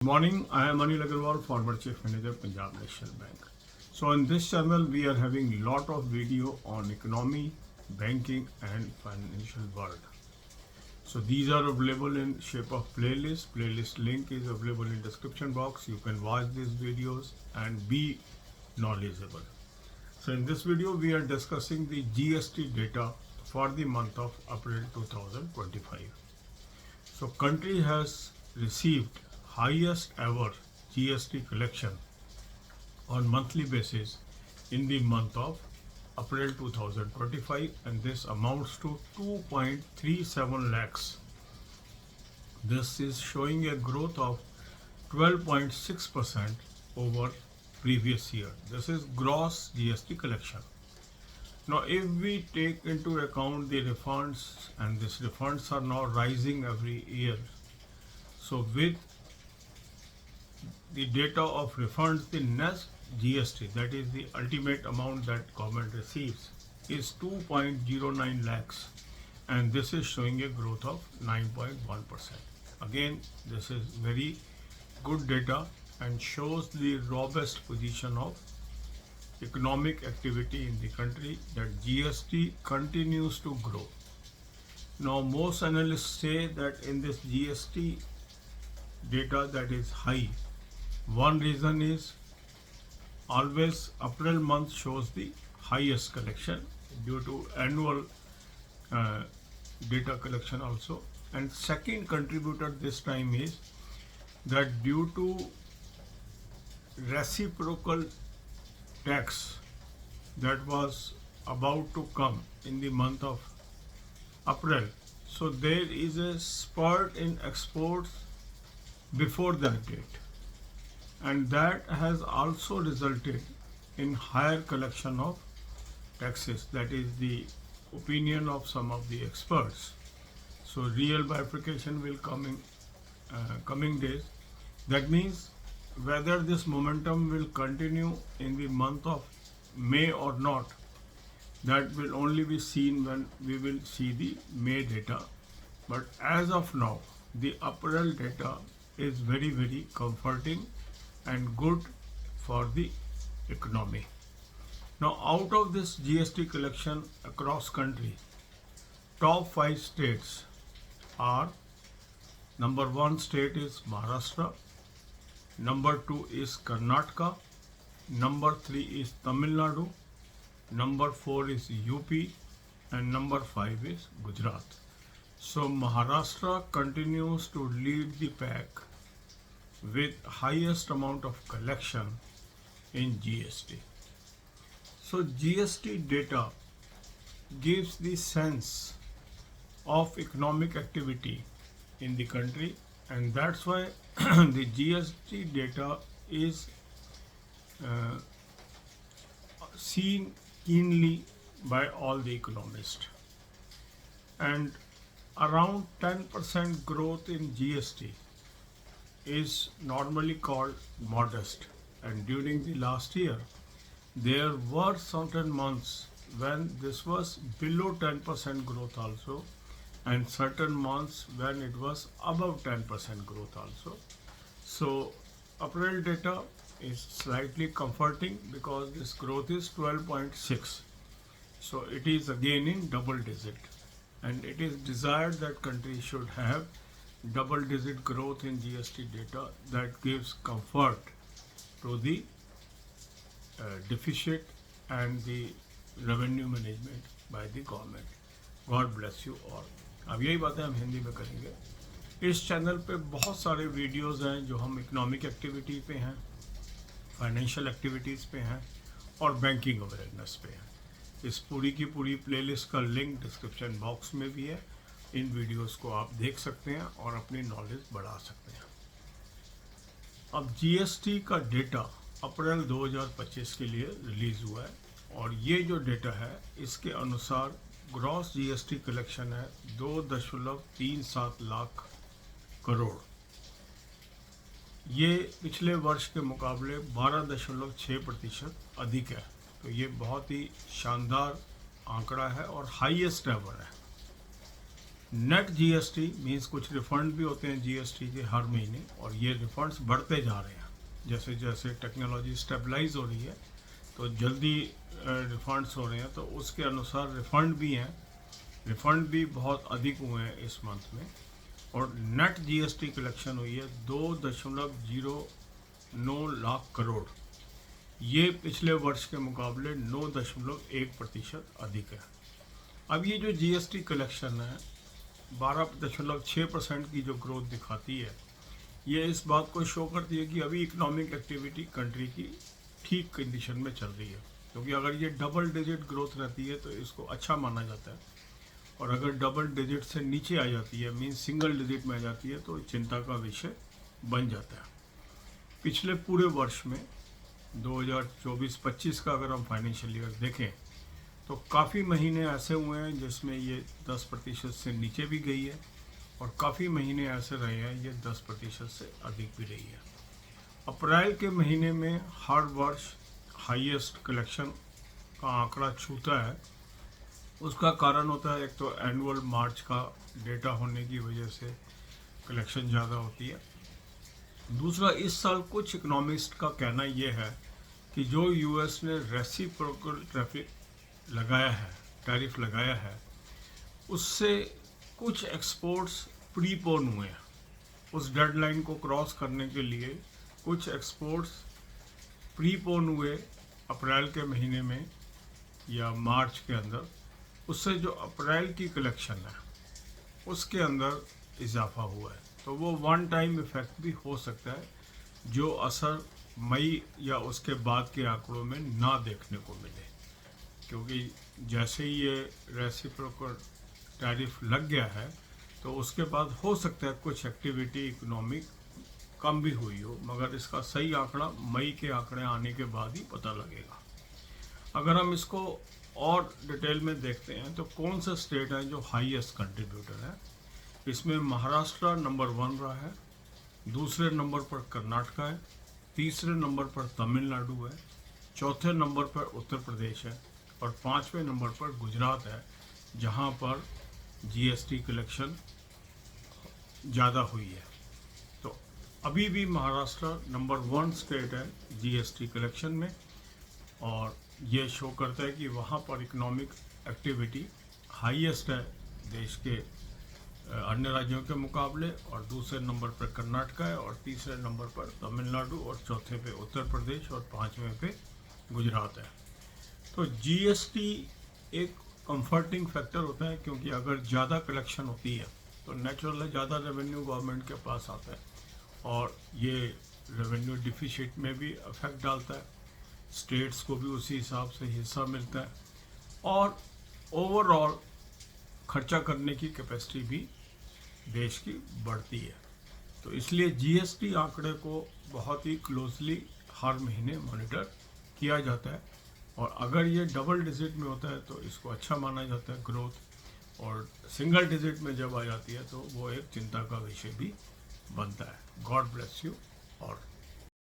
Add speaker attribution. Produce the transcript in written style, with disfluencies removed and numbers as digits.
Speaker 1: Good morning, I am Anil Agarwal, former Chief Manager, Punjab National Bank. So in this channel, we are having lot of video on economy, banking and financial world. So these are available in shape of playlist. Playlist link is available in description box. You can watch these videos and be knowledgeable. So in this video, we are discussing the GST data for the month of April 2025. So country has received highest ever GST collection on monthly basis in the month of April 2025, and this amounts to 2.37 lakhs. This is showing a growth of 12.6% over previous year. This is gross GST collection. Now, if we take into account the refunds, and these refunds are now rising every year, so with the data of refunds, the net GST, that is the ultimate amount that government receives, is 2.09 lakhs, and this is showing a growth of 9.1%. Again, this is very good data and shows the robust position of economic activity in the country, that GST continues to grow. Now, most analysts say that in this GST data that is high, one reason is always April month shows the highest collection due to annual data collection also. And second contributor this time is that due to reciprocal tax that was about to come in the month of April, so there is a spurt in exports before that date, and that has also resulted in higher collection of taxes. That is the opinion of some of the experts. So real bifurcation will come in coming days. That means whether this momentum will continue in the month of May or not, that will only be seen when we will see the May data. But as of now, the April data is very, very comforting and good for the economy. Now, out of this GST collection across country, top 5 states are: number 1 state is Maharashtra, number 2 is Karnataka, number 3 is Tamil Nadu, number 4 is UP, and number 5 is Gujarat. So Maharashtra continues to lead the pack with highest amount of collection in GST. So GST data gives the sense of economic activity in the country, and that's why the GST data is seen keenly by all the economists. And around 10% growth in GST is normally called modest, and during the last year there were certain months when this was below 10% growth also, and certain months when it was above 10% growth also. So April data is slightly comforting because this growth is 12.6, so it is again in double digit, and it is desired that country should have double digit growth in GST data. That gives comfort to the deficit and the revenue management by the government. God bless you all. अब यही बातें हम हिंदी में करेंगे। इस channel पे बहुत सारे वीडियोस हैं जो हम इकोनॉमिक एक्टिविटी पे हैं, फाइनेंशियल एक्टिविटीज़ पे हैं और बैंकिंग अवेयरनेस पे हैं। इस पूरी की पूरी प्लेलिस्ट का लिंक डिस्क्रिप्शन बॉक्स में भी है। इन वीडियोस को आप देख सकते हैं और अपनी नॉलेज बढ़ा सकते हैं। अब जीएसटी का डेटा अप्रैल 2025 के लिए रिलीज़ हुआ है, और ये जो डेटा है इसके अनुसार ग्रॉस जीएसटी कलेक्शन है 2.37 लाख करोड़। ये पिछले वर्ष के मुकाबले 12.6% अधिक है। तो ये बहुत ही शानदार आंकड़ा है और हाईएस्ट एवर है। नेट जीएसटी मीन्स कुछ रिफंड भी होते हैं जीएसटी के हर महीने, और ये रिफंड्स बढ़ते जा रहे हैं। जैसे जैसे टेक्नोलॉजी स्टेबलाइज हो रही है तो जल्दी रिफंड्स हो रहे हैं, तो उसके अनुसार रिफंड भी हैं। रिफंड भी बहुत अधिक हुए हैं इस मंथ में, और नेट जीएसटी कलेक्शन हुई है 2.09 लाख करोड़। ये पिछले वर्ष के मुकाबले 9.1% अधिक है। अब ये जो जीएसटी कलेक्शन है 12.6% की जो ग्रोथ दिखाती है, ये इस बात को शो करती है कि अभी इकोनॉमिक एक्टिविटी कंट्री की ठीक कंडीशन में चल रही है। क्योंकि अगर ये डबल डिजिट ग्रोथ रहती है तो इसको अच्छा माना जाता है, और अगर डबल डिजिट से नीचे आ जाती है मीन्स सिंगल डिजिट में आ जाती है तो चिंता का विषय बन जाता है। पिछले पूरे वर्ष में 2024-25 का अगर हम फाइनेंशियल ईयर देखें तो काफ़ी महीने ऐसे हुए हैं जिसमें ये 10% से नीचे भी गई है, और काफ़ी महीने ऐसे रहे हैं ये 10% से अधिक भी रही है। अप्रैल के महीने में हर वर्ष हाईएस्ट कलेक्शन का आंकड़ा छूता है। उसका कारण होता है एक तो एनुअल मार्च का डेटा होने की वजह से कलेक्शन ज़्यादा होती है। दूसरा, इस साल कुछ इकोनॉमिस्ट का कहना यह है कि जो यूएस ने रेसिप्रोकल टैरिफ लगाया है, उससे कुछ एक्सपोर्ट्स प्रीपोन हुए हैं। उस डेडलाइन को क्रॉस करने के लिए कुछ एक्सपोर्ट्स प्रीपोन हुए अप्रैल के महीने में या मार्च के अंदर। उससे जो अप्रैल की कलेक्शन है उसके अंदर इजाफा हुआ है, तो वो वन टाइम इफेक्ट भी हो सकता है जो असर मई या उसके बाद के आंकड़ों में ना देखने को मिले। क्योंकि जैसे ही ये रेसिप्रोकल टैरिफ लग गया है तो उसके बाद हो सकता है कुछ एक्टिविटी इकोनॉमिक कम भी हुई हो, मगर इसका सही आंकड़ा मई के आंकड़े आने के बाद ही पता लगेगा। अगर हम इसको और डिटेल में देखते हैं तो कौन सा स्टेट है जो हाईएस्ट कंट्रीब्यूटर है, इसमें महाराष्ट्र नंबर 1 रहा है, दूसरे नंबर पर कर्नाटक है, तीसरे नंबर पर तमिलनाडु है, चौथे नंबर पर उत्तर प्रदेश है, और 5वें नंबर पर गुजरात है, जहां पर जीएसटी कलेक्शन ज़्यादा हुई है। तो अभी भी महाराष्ट्र नंबर 1 स्टेट है जीएसटी कलेक्शन में, और ये शो करता है कि वहाँ पर इकोनॉमिक एक्टिविटी हाईएस्ट है देश के अन्य राज्यों के मुकाबले, और दूसरे नंबर पर कर्नाटक है, और तीसरे नंबर पर तमिलनाडु, और चौथे पे उत्तर प्रदेश, और 5वें पे गुजरात है। तो जीएसटी एक कंफर्टिंग फैक्टर होता है, क्योंकि अगर ज़्यादा कलेक्शन होती है तो नेचुरल है ज़्यादा रेवेन्यू गवर्नमेंट के पास आता है, और ये रेवेन्यू डिफिसिट में भी इफेक्ट डालता है। स्टेट्स को भी उसी हिसाब से हिस्सा मिलता है, और ओवरऑल खर्चा करने की कैपेसिटी भी देश की बढ़ती है। तो इसलिए जीएसटी आंकड़े को बहुत ही क्लोजली हर महीने मॉनिटर किया जाता है, और अगर ये डबल डिजिट में होता है तो इसको अच्छा माना जाता है ग्रोथ, और सिंगल डिजिट में जब आ जाती है तो वो एक चिंता का विषय भी बनता है। God bless you all.